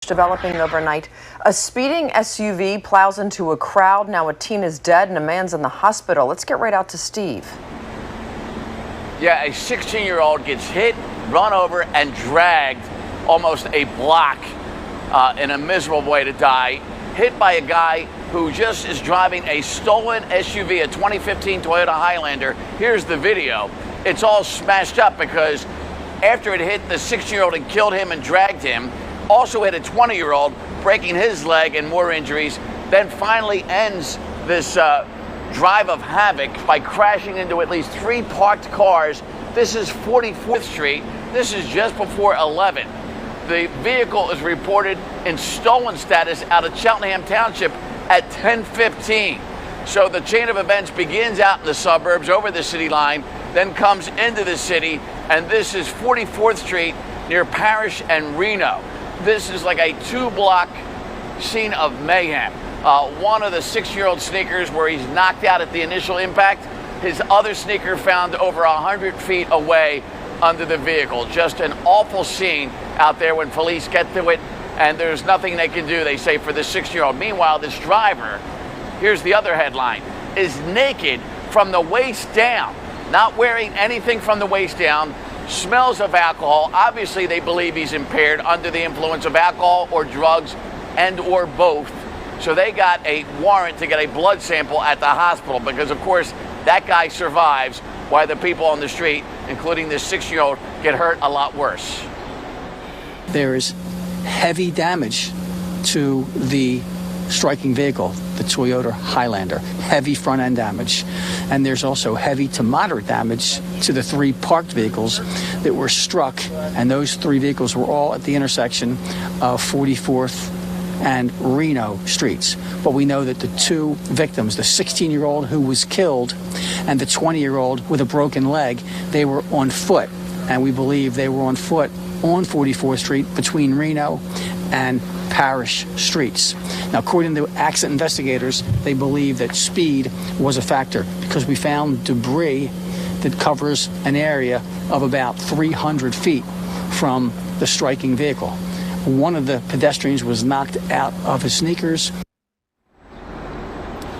Developing overnight. A speeding SUV plows into a crowd. Now a teen is dead and a man's in the hospital. Let's get right out to Steve. Yeah, a 16-year-old gets hit, run over, and dragged almost a block in a miserable way to die. Hit by a guy who just is driving a stolen SUV, a 2015 Toyota Highlander. Here's the video. It's all smashed up because after it hit the 16-year-old and killed him and dragged him, also hit a 20-year-old, breaking his leg and more injuries, then finally ends this drive of havoc by crashing into at least 3 parked cars. This is 44th Street. This is just before 11. The vehicle is reported in stolen status out of Cheltenham Township at 10:15. So the chain of events begins out in the suburbs over the city line, then comes into the city, and this is 44th Street near Parish and Reno. This is like a 2-block scene of mayhem. One of the 6-year-old sneakers where he's knocked out at the initial impact. His other sneaker found over 100 feet away under the vehicle. Just an awful scene out there when police get to it, and there's nothing they can do, they say, for the 6-year-old. Meanwhile, this driver, here's the other headline, is naked from the waist down, not wearing anything from the waist down. Smells of alcohol. Obviously, they believe he's impaired, under the influence of alcohol or drugs and or both. So they got a warrant to get a blood sample at the hospital because, of course, that guy survives while the people on the street, including this 6-year-old, get hurt a lot worse. There is heavy damage to the striking vehicle, the Toyota Highlander, heavy front end damage. And there's also heavy to moderate damage to the 3 parked vehicles that were struck. And those 3 vehicles were all at the intersection of 44th and Reno streets. But we know that the 2 victims, the 16-year-old who was killed and the 20-year-old with a broken leg, they were on foot. And we believe they were on foot on 44th Street between Reno and Parish streets. Now, according to accident investigators, they believe that speed was a factor because we found debris that covers an area of about 300 feet from the striking vehicle. One of the pedestrians was knocked out of his sneakers.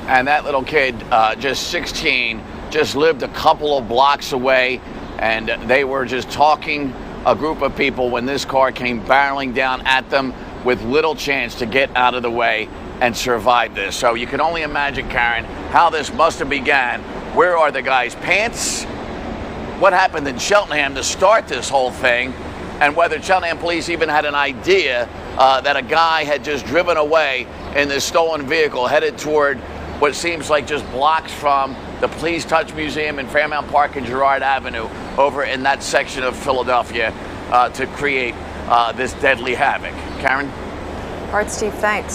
And that little kid, just 16, just lived a couple of blocks away, and they were just talking, a group of people, when this car came barreling down at them with little chance to get out of the way and survive this. So you can only imagine, Karen, how this must have began. Where are the guy's pants? What happened in Cheltenham to start this whole thing? And whether Cheltenham police even had an idea that a guy had just driven away in this stolen vehicle headed toward what seems like just blocks from the Please Touch Museum in Fairmount Park and Girard Avenue over in that section of Philadelphia to create this deadly havoc. Karen? All right, Steve, thanks.